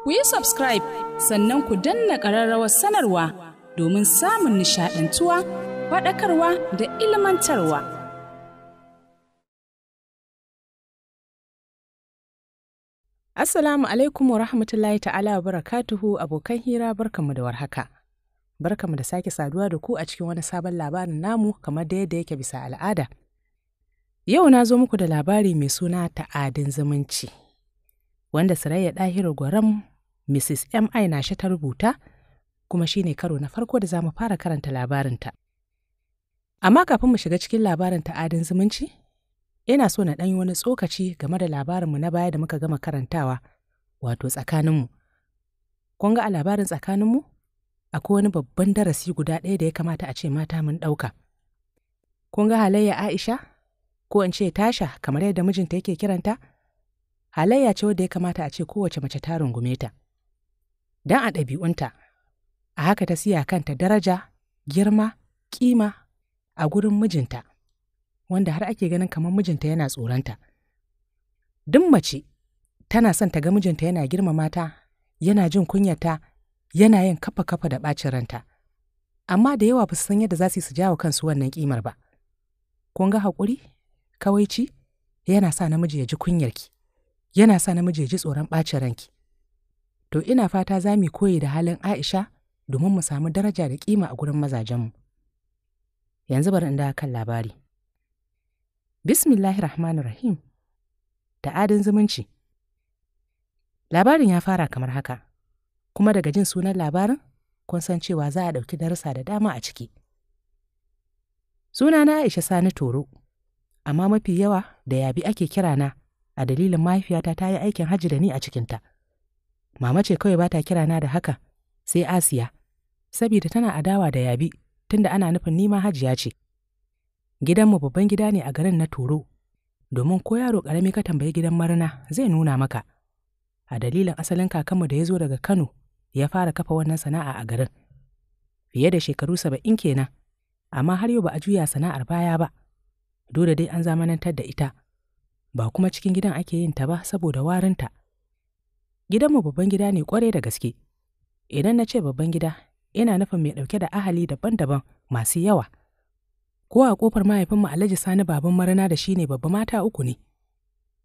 ku yi subscribe sannan ku danna ƙararrawar sanarwa domin samun nishaɗantuwa, faɗakarwa da ilmantarwa. Assalamu alaikum wa rahmatullahi ta'ala wa barakatuhu abokan hira barkanmu da warhaka. Barkanmu da sake saduwa da ku a cikin wani sabon labarin namu kamar da yadda yake bisa al'ada. Yau na zo muku da labari mai suna ta'adin zumunci, wanda Sarayya Ɗahiru Gwaram Mrs. M.I. Nashe ta rubuta, kuma shine karo na farko da za mu fara karanta labarinta. Amma kafin mu shiga cikin labarin ta'adin zumunci, ina so na ɗan yi wani tsokaci game da labarinmu na baya da muka gama karantawa, wato tsakaninmu. Kun ga a labarin tsakaninmu? Akwai wani babban darasi guda ɗaya da ya kamata a ce mata mun ɗauka. Kun ga halayya Aisha? Ko in ce Tasha kamar yadda mijinta yake kiranta? Halayya ce wadda ya kamata a ce kowace mace ta rungume ta. Don a ɗabi'unta, a haka ta siya kanta daraja, girma, ƙima a gurin mijinta, wanda har ake ganin kamar mijinta yana tsoronta. Duk mace tana son ta ga mijinta yana girmama ta, yana jin kunyata, yana yin kafa-kafa da ɓacin ranta. Amma da yawa ba su san yadda za su jawo kansu wannan ƙimar ba. Kun ga haƙuri, kawaici, yana sa namiji ya ji kunyarki, yana sa namiji ya ji tsoron ɓacin ranki. To ina fata za mu koyi da halin Aisha domin mu samu daraja da ƙima a gurin mazajenmu. Yanzu bari in da kan labari. Bismillahirrahmanirrahim. Ta'adin zumunci. Labarin ya fara kamar haka, kuma daga jin sunan labarin, kun san cewa za a ɗauki darussa da dama a ciki. Sunana Aisha Sani Toro, amma mafi yawa da Yabi ake kirana a dalilin mahaifiyata ta yi aikin hajji da ni a cikinta. Mama ce kawai ba ta kirana da haka, sai Asiya, saboda tana adawa da Yabi tunda ana nufin nima hajiya ce. Gidanmu babban gida ne a garin na Toro, domin ko yaro ƙarami ka tambayi gidan Marna zai nuna maka. A dalilin asalin kakanmu da ya zo daga Kano ya fara kafa wannan sana'a a garin. Fiye da shekaru 70 kenan, amma har yau ba a juya sana'ar baya ba. Dole dai an zamanantar da ita, ba kuma cikin gidan ake yin ta ba saboda warinta. Gidanmu babban gida ne ƙwarai da gaske. Idan na ce babban gida, ina nufin mai ɗauke da ahali daban-daban masu yawa. Ko a ƙofar mahaifinmu Alhaji Sani baban Marna da shi ne babba mata 3 ne.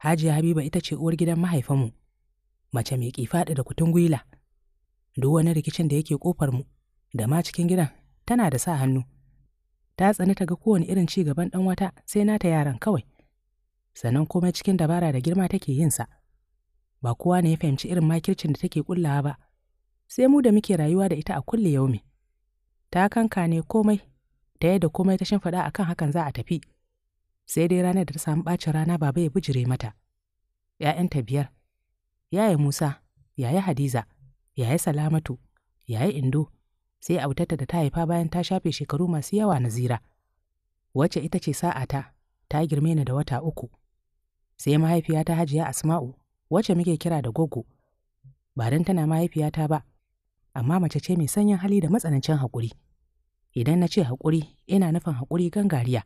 Hajiya Habiba ita ce uwar gidan mahaifinmu, mace mai ƙifaɗi da kutungwila. Duk wani rikicin da yake ƙofarmu da ma cikin gidan tana da sa hannu. Ta tsani ta ga kowane irin ci gaban ɗan wata sai nata yaran kawai. Sannan komai cikin dabara da girma take yinsa. Ba kowa ne ya fahimci irin makircin da take ƙullawa ba, sai mu da muke rayuwa da ita a kulle yaumi. Ta kanka ne komai, ta yadda komai ta shimfiɗa akan hakan za a tafi. Sai dai ranar da ta samu ɓacin rana baba ya bijire mata. ‘Ya'yanta 5, yaya Musa, yaya Hadiza, yaya Salamatu, yaya Indo, sai autarta da ta haifa bayan ta shafe shekaru masu yawa Nazira, wacce ita ce sa'ata, ta girme ni da wata 3. Sai mahaifiyata Hajiya Asma'u, wacce muke kira da Goggo. Ba don tana mahaifiyata ba, amma mace ce mai sanyin hali da matsanancin haƙuri. Idan na ce haƙuri, ina nufin haƙuri gangariya.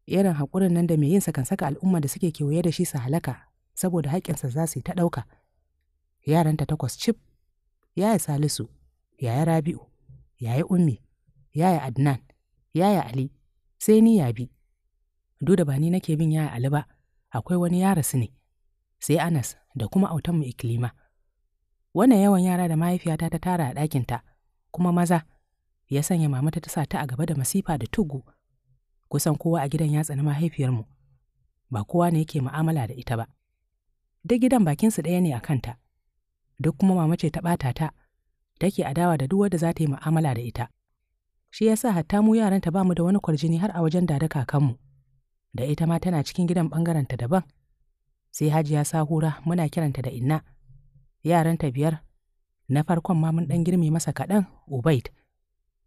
Irin haƙurin nan da mai yinsa kan saka al'umma da suke kewaye da shi su halaka, saboda haƙƙinsa za su yi ta ɗauka. Yaranta 8 cif, yaya Salisu, yaya Rabi'u, yaya Ummi, yaya Adnan, yaya Ali, sai ni Yabi. Duk da ba ni nake bin yaya Ali ba, akwai wani ya rasu ne. Sai Anas da kuma autanmu Iklima. Wannan yawan yara da mahaifiyata ta tara a ɗakinta, kuma maza, ya sanya mamata ta sa ta a gaba da masifa da tugu. Kusan kowa a gidan ya tsani mahaifiyarmu, ba kowa ne yake mu'amala da ita ba. Duk gidan bakinsu ɗaya ne a kanta, duk kuma mama ce ta ɓata ta, take adawa da duk wadda za ta yi mu'amala da ita. Shi ya sa hatta mu yaranta ba mu da wani kwarjini har a wajen dada kakanmu, da ita ma tana cikin gidan ɓangarenta daban. Sai Hajiya Sahura muna kiranta da Inna. Yaranta 5, na farkon ma mun ɗan girme masa kaɗan,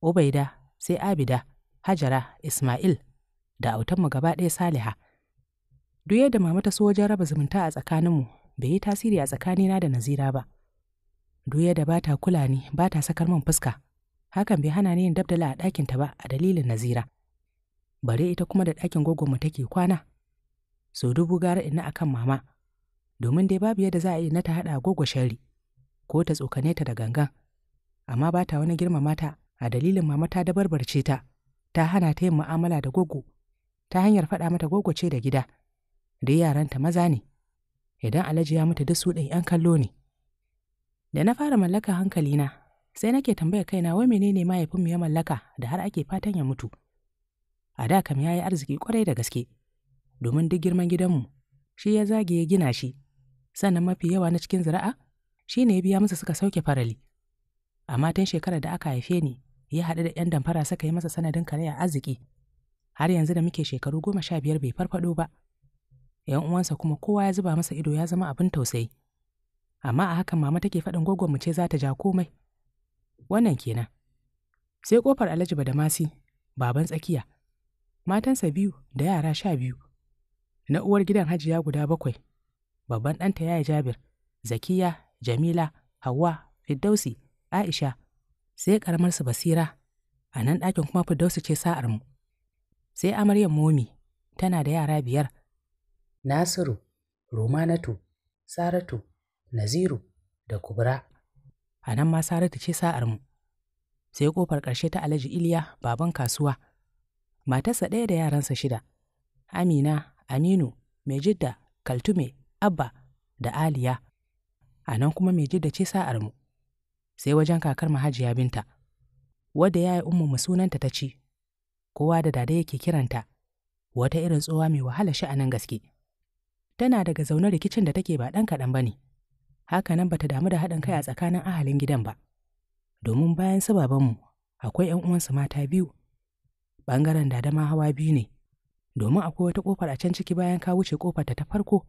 Ubaida, sai Abida, Hajara, Ismail, da autanmu gaba ɗaya Saliha. Duk yadda mama ta so wajen raba zumunta a tsakaninmu, bai yi tasiri a tsakanina da Nazira ba. Duk yadda ba ta kula ni, ba ta sakar min fuska, hakan bai hana ni yin dabdala a ɗakinta ba a dalilin Nazira. Bare ita kuma da ɗakin gwaggonmu take kwana. So 1000 gara Inna akan mama, domin dai babu yadda za a yi na ta haɗa Goggo sharri, ko ta tsokane ta da gangan, amma ba ta wani girmama ta a dalilin mama ta dabarbarce ta, ta hana ta yin mu'amala da goggo, ta hanyar faɗa mata goggo ce da gida, dai yaranta maza ne, idan Alhaji ya mutu duk su ɗin 'yan kallo ne. Da na fara mallaka hankalina, sai nake tambaya kaina wai menene mahaifinmu ya mallaka da har ake fatan ya mutu. A da kam ya yi arziki ƙwarai da gaske, domin duk girman gidanmu, shi ya zage ya gina shi, sannan mafi yawa na cikin zira'a, shi ne ya biya masa suka sauke farali. Amma tun shekarar da aka haife ni, ya haɗu da 'yan damfara suka yi masa sanadin karaya arziki. Har yanzu da muke shekaru 15 bai farfaɗo ba. 'Yan uwansa kuma kowa ya zuba masa ido ya zama abin tausayi. Amma a hakan mama take faɗin gwaggonmu ce za ta ja komai. Wannan kenan. Sai ƙofar Alhaji Badamasi, baban tsakiya. Matansa 2 da yara 12. Na uwar gidan Hajiya guda 7. Babban ɗanta yaya Jabir, Zakiya, Jamila, Hauwa, Firdausi, Aisha, sai ƙaramarsu Basira. A nan ɗakin kuma Firdausi ce sa'armu. Sai amaryar Momi, tana da yara 5. Nasiru, Romanatu, Saratu, Naziru da Kubra. A nan ma Saratu ce sa'armu. Sai ƙofar ƙarshe ta Alhaji Iliya, baban kasuwa. Matarsa 1 da yaransa 6. Amina, Aminu, Mejidda, Kaltume, Abba da Aliya. A nan kuma Mejidda ce sa'armu. Sai wajen kakar Hajiya Binta, wadda yaya ummu sunanta ta ci. Kowa da dada yake kiranta, wata irin tsowa mai wahala sha'anin gaske. Tana daga zaune rikicin da take ba ɗan kaɗan ba ne. Haka nan bata damu da haɗin kai a tsakanin ahalin gidan ba. Domin bayan su babanmu, akwai 'yan uwansu mata 2. Ɓangaren dada ma hawa 2 ne, domin akwai wata ƙofar a can ciki bayan ka wuce ƙofar ta farko.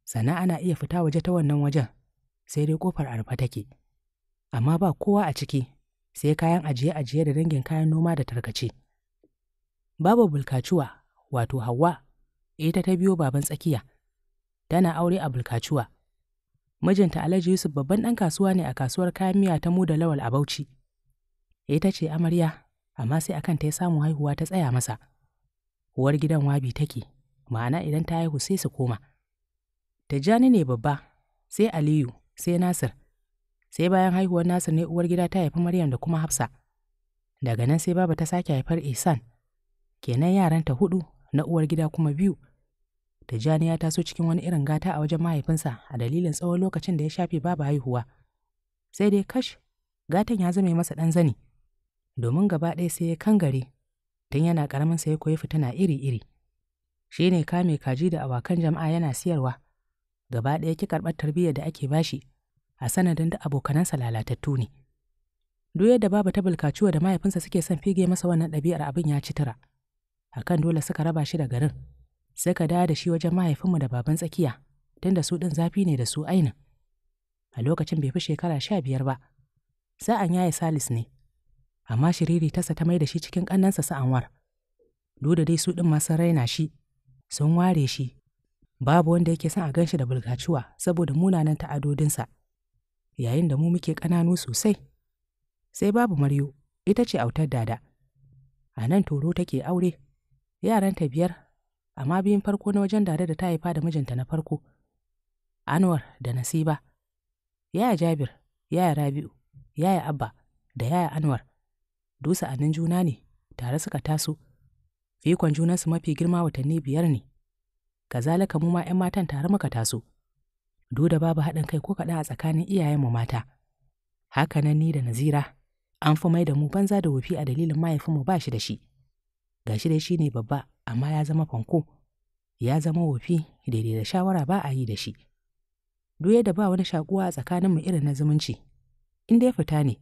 Sannan ana iya fita waje ta wannan wajen, sai dai ƙofar a rufe take. Amma ba kowa a ciki, sai kayan ajiye-ajiye da dangin kayan noma da tarkace. Babu Bulkacuwa, wato Hauwa, ita ta biyo baban tsakiya. Tana aure a Bulkacuwa. Mijinta Alhaji Yusuf babban ɗan kasuwa ne a kasuwar kayan miya ta Muda Lawal a Bauchi. Ita ce amarya, amma sai akan ta ya samu haihuwa ta tsaya masa. Uwar gidan wabi take, ma'ana idan ta haihu sai su koma. Tijjani ne babba, sai Aliyu, sai Nasir. Sai bayan haihuwar Nasir ne uwar gida ta haifi Maryam da kuma Hafsa. Daga nan sai baba ta sake haifar Ihsan. Kenan yaranta 4, na uwar gida kuma 2. Tijjani ya taso cikin wani irin gata a wajen mahaifinsa a dalilin tsawon lokacin da ya shafe babu haihuwa. Sai dai kash, gatan ya zame masa ɗan zani, domin gaba ɗaya sai ya kangare, tun yana ƙaramin sa ya koyi fitina iri-iri. Shi ne kame kaji da awakan jama'a yana siyarwa, gaba ɗaya ki karɓar tarbiyyar da ake bashi, a sanadin da abokanansa lalatattu ne. Duk yadda babu ta Bulkacuwa da mahaifinsa suke son fige masa wannan ɗabi'ar abin ya ci tura. Akan dole suka raba shi da garin, suka dawo da shi wajen mahaifinmu da baban tsakiya, tunda su ɗin zafi ne da su ainin. A lokacin bai fi shekara 15 ba, sa'an yaya Salis ne, amma shiriri tasa ta mai da shi cikin ƙannansa su Anwar. Duk da dai su ɗin masu raina shi, sun ware shi, babu wanda yake son a gan shi da Bulkacuwa saboda munanan ta'adodinsa, yayin da mu muke ƙananu sosai. Sai babu Maryo, ita ce autar dada. A nan Toro take aure, yaranta 5, amma biyun farko na wajen dada da ta haifa da mijinta na farko. Anwar da Nasiba, yaya Jabir, yaya Rabi'u, yaya Abba da yaya Anwar. Duk sa'annin juna ne, tare suka taso. Fikon junansu mafi girma watanni 5 ne. Kazalika mu ma 'yan matan tare muka taso. Duk da babu haɗin kai ko kaɗan a tsakanin iyayenmu mata. Haka nan ni da Nazira, an fi mai da mu banza da wofi a dalilin mahaifinmu ba shi da shi. Ga shi dai shi ne babba, amma ya zama fanko. Ya zama wofi, daidai da shawara ba a yi da shi. Duk yadda ba wani shakuwa a tsakaninmu irin na zumunci. In dai fita ne,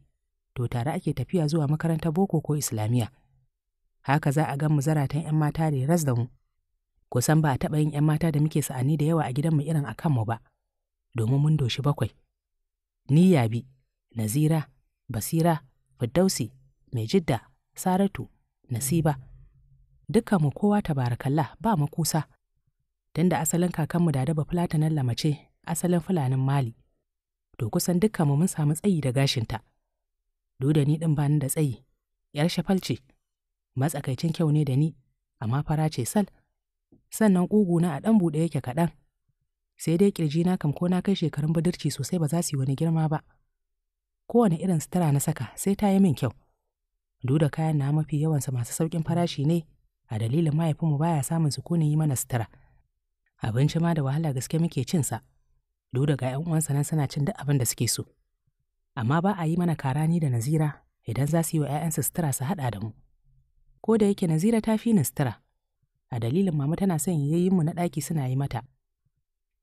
to tare ake tafiya zuwa makarantar boko ko islamiyya. Haka za a gan mu zaratan 'yan mata da ras da mu. Kusan ba a taɓa yin 'yan mata da muke sa'ani da yawa a gidanmu irin a kanmu ba, domin mun doshi 7. Ni Yabi, Nazira, Basira, Firdausi, Mejidda, Saratu, Nasiba. Dukkanmu kowa tabarakallah ba mu kusa. Tunda asalin kakanmu da daba Fulatanan Lamace, asalin Fulanin Mali. To kusan dukkanmu mun samu tsayi da gashinta. Duk da ni ɗin bani da tsayi, 'yar shafalce. Matsakaicin kyau ne da ni, amma fara ce sal. Sannan ƙuguna a ɗan buɗe yake kaɗan. Sai dai ƙirjina kam ko na kai shekarun budurci sosai ba za su yi wani girma ba. Kowane irin sutura na saka sai ta yi min kyau. Duk da kayan na mafi yawansa masu sauƙin farashi ne, a dalilin mahaifinmu baya samun sukunin yi mana sutura. Abinci ma da wahala gaske muke cinsa, duk da ga 'yan uwansa nan suna cin duk abin da suke so. Amma ba a yi mana kara ni da Nazira idan za su yi wa 'ya'yansu sutura su haɗa da mu. Ko da yake Nazira ta fi ni sutura, a dalilin mama tana son yayyinmu na ɗaki suna yi mata.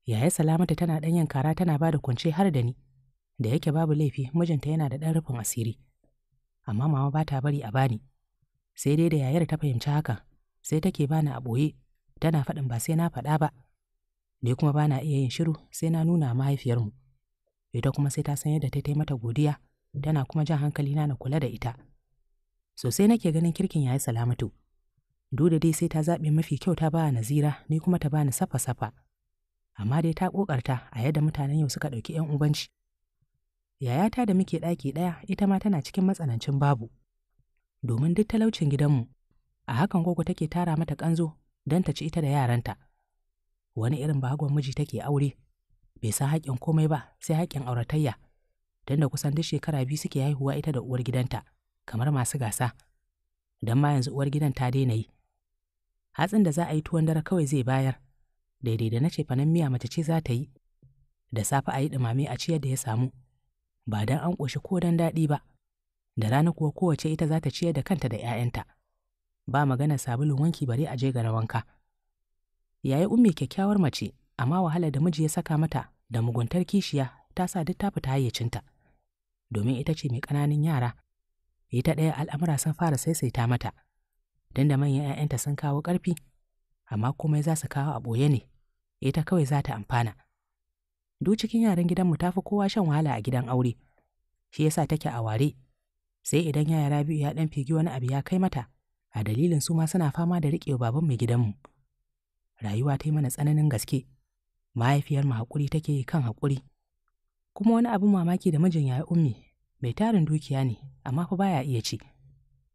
Yaya Salamatu tana ɗan yin kara tana ba da kwance har da ni, da yake babu laifi mijinta yana da ɗan rufin asiri. Amma mama ba ta bari a bani, sai dai da yayar ta fahimci haka, sai take bani a ɓoye, tana faɗin ba sai na faɗa ba. Ni kuma ba na iya yin shiru sai na nuna mahaifiyarmu. Ita kuma sai ta san yadda ta yi mata godiya, tana kuma jan hankalina na kula da ita. Sosai nake ganin kirkin Yaya Salamatu. Duk da dai sai ta zaɓe mafi kyau ta ba Nazira, ni kuma ta bani safa-safa. Amma dai ta ƙoƙarta a yadda mutanen yau suka ɗauki 'yan ubanci. Yayata da muke ɗaki ɗaya ita ma tana cikin matsanancin babu. Domin duk talaucin gidanmu, a hakan gogo take tara mata ƙanzo don ta ci ita da yaranta. Wani irin bahagon miji take aure, bai san haƙƙin komai ba sai haƙƙin auratayya, don da kusan duk shekara 2 suke haihuwa ita da uwar gidanta, kamar masu gasa. Don ma yanzu uwar gidan ta daina yi. Hatsin da za a yi tuwon dare kawai zai bayar, daidai da na ce fanan miya mace ce za ta yi. Da safe a yi ɗumame a ciyar da ya samu, ba don an ƙoshi ko don daɗi ba. Da rana kuwa kowace ita za ta ciyar da kanta da 'ya'yanta. Ba maganar sabulun wanki bare a je ga na wanka. Yaya Ummi kyakkyawar mace, amma wahalar da miji ya saka mata da muguntar kishiya ta sa duk ta fita hayyacinta. Domin ita ce mai ƙananan yara, ita ɗaya al'amura sun fara saisaita mata, don da manyan 'ya'yanta sun kawo ƙarfi, amma komai za su kawo a ɓoye ne, ita kawai za ta amfana. Duk cikin yaran gidanmu ta fi kowa shan wahala a gidan aure, shi yasa take a ware, sai idan yaya Rabi'u ya ɗan figi wani abu ya kai mata, a dalilin su ma suna fama da riƙewa baban mai gidanmu. Rayuwa ta yi mana tsananin gaske, mahaifiyarmu haƙuri take yi kan haƙuri. Kuma wani abin mamaki da mijin Yaya Ummi, mai tarin dukiya ne, amma fa baya iya ci.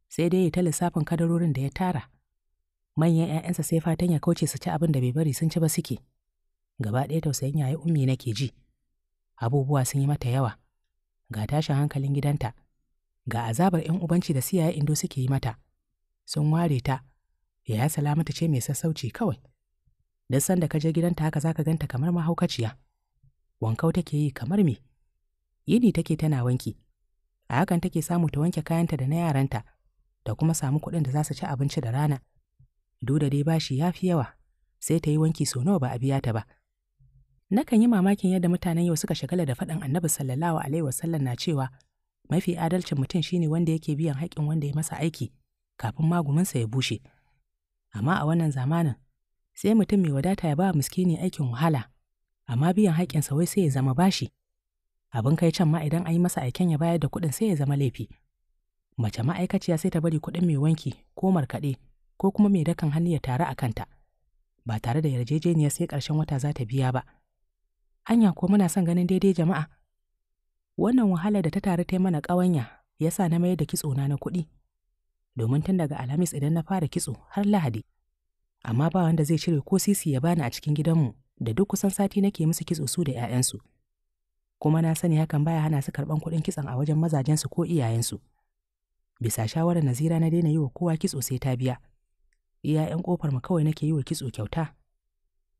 Sai dai ya ta lissafin kadarorin da ya tara. Manyan 'ya'yansa sai fatan ya kauce su ci abin da bai bari sun ci ba suke. Gaba ɗaya tausayin Yaya Ummi nake ji. Abubuwa sun yi mata yawa. Ga tashin hankalin gidanta, ga azabar 'yan ubanci da siyaye Indo suke yi mata. Sun ware ta, Yaya Salamatu ce mai sassauci kawai. Duk sanda ka je gidanta haka za ka ganta kamar mahaukaciya. Wankau take yi kamar me? Yini take tana wanki. A hakan take samu ta wanke kayanta da na yaranta, da kuma samu kuɗin da za su ci abinci da rana. Duk da dai bashi ya fi yawa, sai ta yi wanki sau nawa ba a biya ta ba. Nakan yi mamakin yadda mutanen yau suka shagala da faɗin Annabi sallallahu alaihi wasallam na cewa mafi adalcin mutum shine wanda yake biyan haƙƙin wanda ya masa aiki kafin maguminsa ya bushe. Amma a wannan zamanin, sai mutum mai wadata ya ba miskini aikin wahala, amma biyan haƙƙinsa wai sai ya zama bashi. Abin kai can ma idan an yi masa aiken ya bayar da kuɗin sai ya zama laifi. Mace ma'aikaciya sai ta bari kuɗin mai wanki ko markaɗe ko kuma mai dakan hannu ya taru a kanta, ba tare da yarjejeniyar sai ƙarshen wata za ta biya ba. Anya ko muna son ganin daidai jama'a? Wannan wahala da ta taru ta mana ƙawanya ya sa na mayar da kitsona na kuɗi. Domin tun daga Alhamis idan na fara kitso har Lahadi. Amma ba wanda zai cire ko sisi ya bani a cikin gidanmu da duk kusan sati nake musu kitso su da 'ya'yansu. Kuma na sani hakan baya hana su karɓan kuɗin kitson a wajen mazajensu ko iyayensu. Bisa shawarar Nazira na daina yi wa kowa kitso sai ta biya. Iya 'yan ƙofar mu kawai nake yi wa kitso kyauta.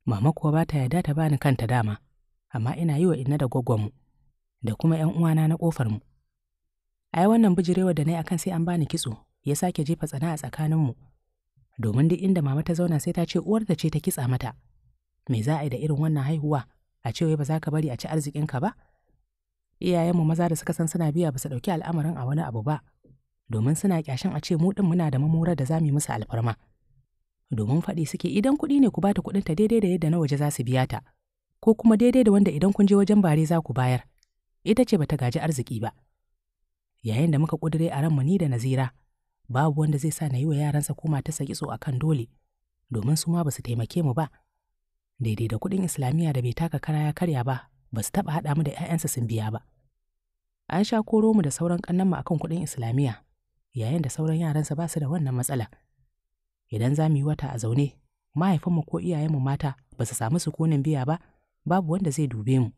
Mama kuwa ba ta yarda ta bani kanta dama, amma ina yi wa inna da gwaggonmu da kuma 'yan uwana na ƙofar mu. Ai wannan bijirewar da na yi akan sai an bani kitso ya sake jefa tsana a tsakaninmu. Domin duk inda mama ta zauna sai ta ce uwarta ce ta kitsa mata. Me za a yi da irin wannan haihuwa? A ce wai ba za ka bari a ci arzikinka ba? Iyayenmu maza da suka san suna biya ba su ɗauki al'amarin a wani abu ba, domin suna ƙyashin a ce mu ɗin muna da mamurar da za mu yi musu alfarma. Domin faɗi suke idan kuɗi ne ku ba ta kuɗinta daidai da yadda na waje za su biya ta, ko kuma daidai da wanda idan kun je wajen bare za ku bayar. Ita ce ba ta gaji arziki ba. Yayin da muka ƙudure a ranmu ni da Nazira, babu wanda zai sa na yi wa yaransa ko matarsa kitso a kan dole, domin su ma ba su taimake mu ba. Daidai da kuɗin Islamiyya da bai taka kara ya karya ba su taɓa haɗa mu da 'ya'yansa sun biya ba. An sha koro mu da sauran ƙannenmu a kan kuɗin Islamiyya, yayin da sauran yaransa ba su da wannan matsala. Idan za mu yi wata a zaune, mahaifinmu ko iyayenmu mata ba su samu sukunin biya ba, babu wanda zai dube mu.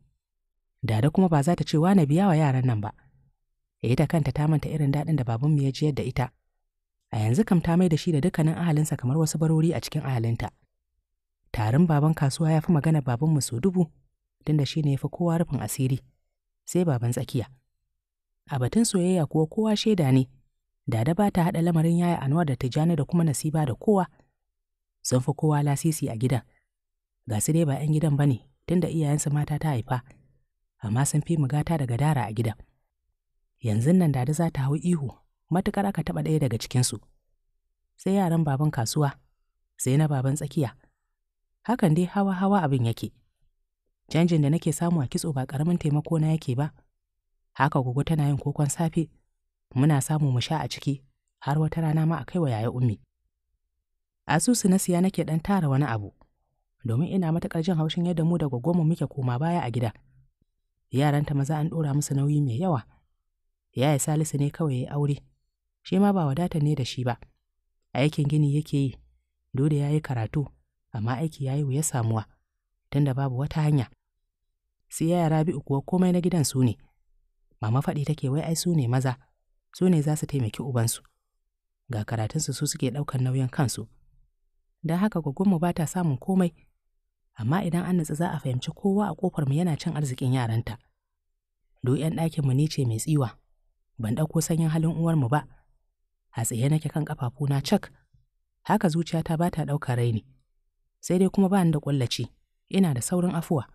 Dada kuma ba za ta ce na biya wa yaran nan ba. ita kanta ta manta irin daɗin da babanmu ya jiyar da ita. A yanzu kam ta mai da shi da dukkanin ahalinsa kamar wasu barori a cikin ahalinta. Tarin baban kasuwa ya fi magana babanmu sau 1000, tunda shi ne ya fi kowa rufin asiri, sai baban tsakiya. A batun soyayya kuwa kowa shaida ne, Dada ba ta haɗa lamarin yaya Anwar da Tijjani da kuma Nasiba da kowa. Sun fi kowa lasisi a gidan. Ga su dai ba 'yan gidan ba ne, tunda iyayensu mata ta haifa, amma sun fi mugata da gadara a gidan. Yanzu nan Dada za ta hau ihu, matuƙar aka taɓa ɗaya daga cikinsu. Sai yaran baban kasuwa, sai na baban tsakiya. Hakan dai hawa-hawa abin yake. Canjin da nake samu a kitso ba ƙaramin taimako na yake ba. Haka gugu tana yin kokon safe, muna samu mu sha a ciki, har wata rana ma a kai wa yaya Ummi. Asusu na siya nake ɗan tara wani abu, domin ina matuƙar jin haushin yadda mu da gwaggonmu muke koma baya a gida. Yaranta maza an ɗora musu nauyi mai yawa. Yaya Salisu ne kawai ya aure, shi ma ba wadatar ne da shi ba. Aikin gini yake yi, dole ya yi karatu, amma aiki ya yi wuya samuwa, tunda babu wata hanya. Sai yaya Rabi'u kuwa komai na gidan su ne. Mama faɗi take wai ai su ne maza, su ne za su taimaki ubansu. Ga karatunsu su suke ɗaukar nauyin kansu. Don haka gwaggonmu ba ta samun komai, amma idan an natsu za a fahimci kowa a ƙofarmu yana cin arzikin yaranta. Duk 'yan ɗakinmu ni ce mai tsiwa, ban ɗauko sanyin halin uwarmu ba. A tsaye nake kan ƙafafuna cak, haka zuciyata ba ta ɗaukar raini. Sai dai kuma ba ni da ƙullaci, ina da saurin afuwa.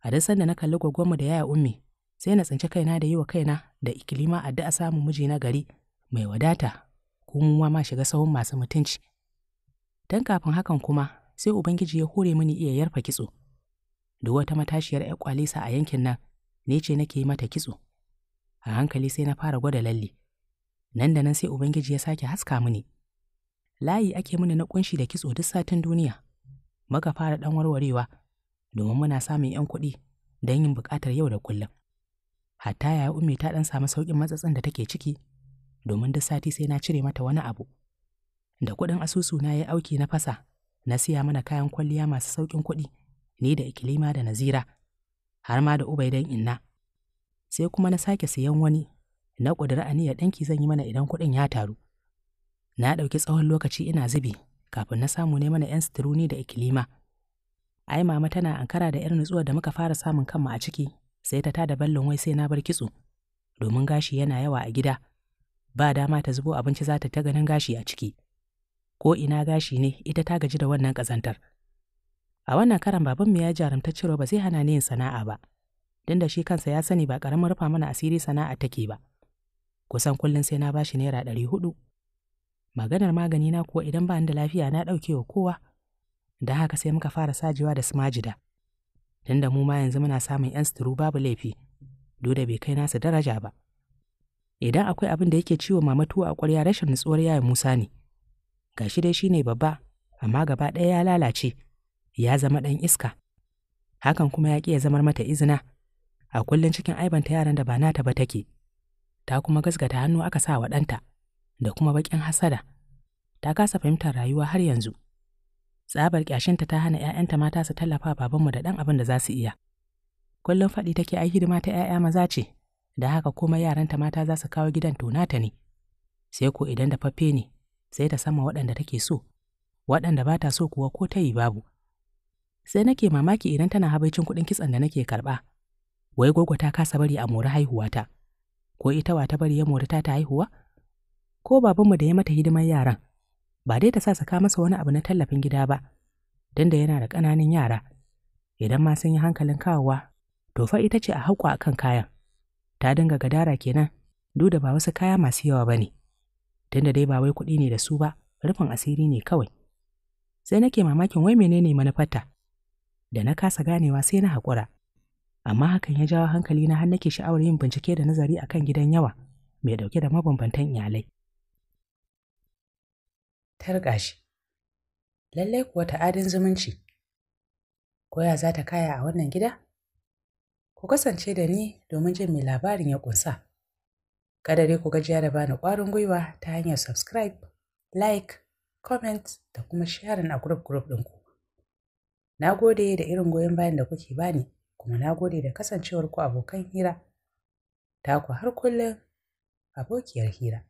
A duk sanda na kalli gwaggonmu da yaya Ummi, sai na tsinci kaina da yi wa kaina da Ikilima addu'a samun miji na gari, mai wadata, ko mu ma shiga sahun masu mutunci. Dan kafin hakan kuma, sai Ubangiji ya hore mini iya yarfa kitso. Duk wata matashiyar 'yar kwalisa a yankin nan, ne ce nake yi mata kitso. A hankali sai na fara gwada lalle. Nan da nan sai Ubangiji ya sake haska mini. Layi ake mini na kunshi da kitso duk satin duniya. Muka fara ɗan warwarewa, domin muna samun 'yan kuɗi don yin buƙatar yau da kullum. Hatta yaya Ummi ta ɗan samu sauƙin matsatsin da take ciki, domin duk sati sai na cire mata wani abu. Da kuɗin asusu na yi auki na fasa, na siya mana kayan kwalliya masu sauƙin kuɗi, ni da Ikilima da Nazira, har ma da Ubaidan inna. Sai kuma na sake siyan wani, na ƙudiri aniyar ɗanki zan yi mana idan kuɗin ya taru. Na ɗauki tsawon lokaci ina zubi, kafin na samu ne mana 'yan suturuni da Ikilima. Ai mama tana ankara da 'yar nutsuwar da muka fara samun kanmu a ciki, sai ta tada ballon wai sai na bar kitso, domin gashi yana yawa a gida. Ba dama ta zubo abinci za ta ganin gashi a ciki. Ko ina gashi ne, ita ta gaji da wannan ƙazantar. A wannan karan babanmu ya jarumta cewa ba zai hana ni yin sana'a ba, don da shi kansa ya sani ba ƙaramin rufa mana asiri sana'a take ba. Kusan kullum sai na bashi naira 400. Maganar magani na kuwa idan ba ni da lafiya na ɗauke wa kowa. Da haka sai muka fara sajewa da su Majida. Tunda mu ma yanzu muna samun 'yan suturu babu laifi, duk da bai kai nasu daraja ba. Idan akwai abin da yake ciwo mama tuwo a ƙwarya rashin nutsuwar yaya Musa ne. Gashi dai shine babba, amma gaba ɗaya ya lalace, ya zama ɗan iska. Hakan kuma ya ƙi ya zamar mata izina, a kullum cikin aibanta yaran da ba nata ba take. Ta kuma gasgata hannu aka sa wa ɗanta, da kuma baƙin hasada. Ta kasa fahimtar rayuwa har yanzu. Tsabar ƙyashinta ta hana 'ya'yanta mata su tallafa babanmu da ɗan abin da za su iya. Kullum faɗi take ai hidima ta 'ya'ya maza ce, da haka kuma yaranta mata za su kawo gidan tonata ne. Sai ko idan da faffe ne, sai ta sama waɗanda take so, waɗanda ba ta so kuwa ko ta yi babu. Sai nake mamaki idan tana habaicin kuɗin kitson da nake karɓa. Wai gogo ta kasa bari a mori haihuwata, ko ita wa ta bari ya mori ta haihuwa? Ko babanmu da ya mata hidimar yaran, ba dai ta sa saka masa wani abu na tallafin gida ba, don da yana da ƙananan yara. Idan ma sun yi hankalin kawowa, to fa ita ce a haƙwa a kan kayan. Ta dinga gadara kenan, duk da ba wasu kaya masu yawa ba ne. Tunda dai ba wai kuɗi ne da su ba, rufin asiri ne kawai. Sai nake mamakin wai menene manufarta. Da na kasa ganewa sai na haƙura. Amma hakan ya jawo hankali na har nake sha'awar yin bincike da nazari akan gidan yawa, mai ɗauke da mabambantan iyalai. Targashi. Lallai kuwa ta'adin zumunci. Koya za ta kaya a wannan gida? Ku kasance da ni domin jin mai labarin ya ƙunsa. Kada dai ku gajiya da bani ƙwarin gwiwa ta hanyar subscribe, like, comment da kuma sharing a group ɗinku. Na gode da irin goyon bayan da kuke bani, kuma na gode da kasancewar ku abokan hira. Ta ku har kullum abokiyar hira.